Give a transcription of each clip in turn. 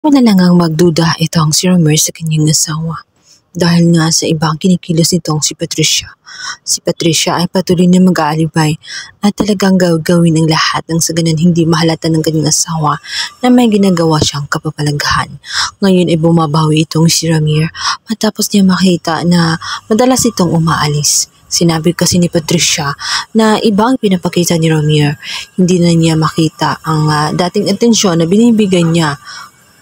Wala na ngang magduda itong si Romer sa kanyang asawa. Dahil nga sa ibang kinikilos nitong si Patricia. Si Patricia ay patuloy na mag-aalibay at talagang gagawin ang lahat nang sa ganun hindi mahalata ng kanyang asawa na may ginagawa siyang kapapalaghan. Ngayon ay bumabawi itong si Ramir matapos niya makita na madalas itong umaalis. Sinabi kasi ni Patricia na ibang pinapakita ni Ramir. Hindi na niya makita ang dating atensyon na binibigay niya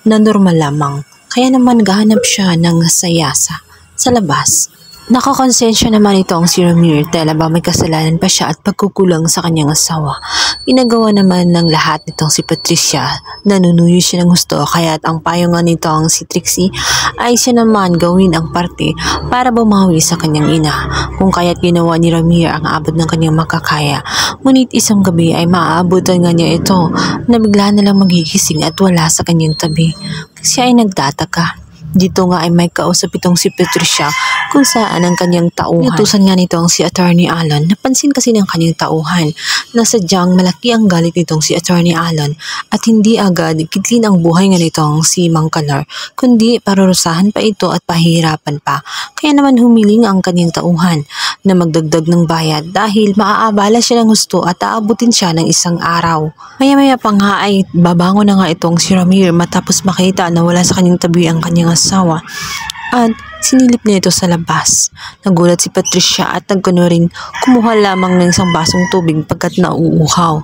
na normal lamang. Kaya naman gahanap siya ng saya sa labas. Nakakonsensya naman itong si Ramir dahil ba may kasalanan pa siya at pagkukulang sa kanyang asawa. Ginagawa naman ng lahat nitong si Patricia. Nanunuyo siya ng gusto kaya ang payo nga nitong si Trixie ay siya naman gawin ang parte para bumawi sa kanyang ina. Kung kaya't ginawa ni Ramir ang abot ng kanyang makakaya. Ngunit isang gabi ay maaabutan nga niya ito na bigla na lang magigising at wala sa kanyang tabi. Siya ay nagtataka. Dito nga ay may kausap itong si Patricia kung saan ang kanyang tauhan. Inutusan nga nitong si Attorney Allen. Napansin kasi ng kanyang tauhan na sadyang malaki ang galit nitong si Attorney Allen at hindi agad kitlin ang buhay nga nitong si Mang Kanor, kundi parurusahan pa ito at pahihirapan pa. Kaya naman humiling ang kanyang tauhan na magdagdag ng bayad dahil maaabala siya ng gusto at aabutin siya ng isang araw. Maya-maya pa nga ay babangon na nga itong si Ramir matapos makita na wala sa kanyang tabi ang kanyang asawa at sinilip niya ito sa labas. Nagulat si Patricia at nagkunwaring kumuha lamang ng isang basong tubig pagkat nauuhaw.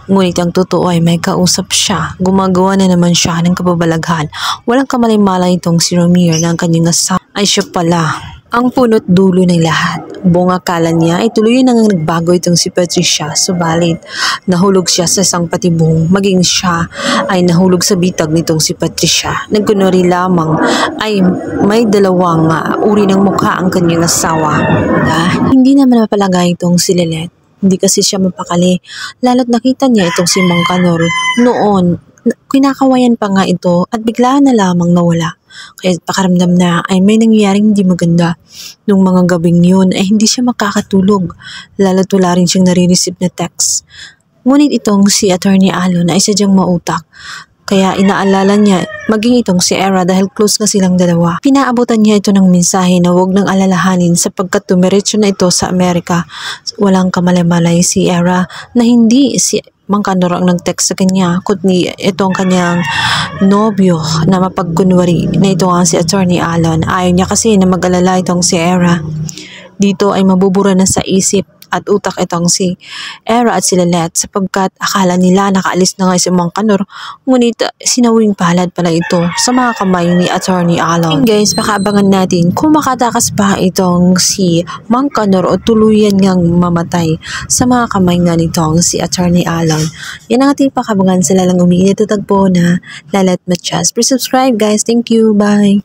Ngunit ang totoo ay may kausap siya. Gumagawa na naman siya ng kababalaghan. Walang kamalay-malay itong si Ramir na ang kanyang asawa ay siya pala ang punot dulo ng lahat. Buong akala niya ay tuloy nang nagbago itong si Patricia, subalit nahulog siya sa isang patibong, maging siya ay nahulog sa bitag nitong si Patricia. Nagkunwari lamang ay may dalawang uri ng mukha ang kanyang asawa. Hindi naman mapalagay itong si Lilet. Hindi kasi siya mapakali, lalo't nakita niya itong si Mang Kanor noon. Kinakawayan pa nga ito at bigla na lamang nawala. Kaya pakaramdam na ay may nangyayaring hindi maganda. Nung mga gabing yun ay hindi siya makakatulog. Lalo't wala rin siyang nare-receive na text. Ngunit itong si Attorney Allen ay sadyang mautak. Kaya inaalala niya maging itong si Era dahil close na silang dalawa. Pinaabutan niya ito ng mensahe na huwag nang alalahanin sapagkat tumiretso na ito sa Amerika. Walang kamalay-malay si Era na hindi si Mang Kanor ang nag-text sa kanya, kundi ito ang kanyang nobyo na mapagkunwari na ito ang si Attorney Allen. Ayaw niya kasi na mag-alala itong si Era. Dito ay mabubura na sa isip at utak itong si Era at si Lilet sapagkat akala nila nakaalis na nga si Mang Kanor, ngunit sinawing palad pala ito sa mga kamay ni Attorney Allen. And guys, makaabangan natin kung makatakas pa itong si Mang Kanor o tuluyan ngang mamatay sa mga kamay nga nitong si Attorney Allen. Yan ang ating pakabangan sa lalang umiinit at tagpo na Lalat Matias. Please subscribe guys. Thank you. Bye.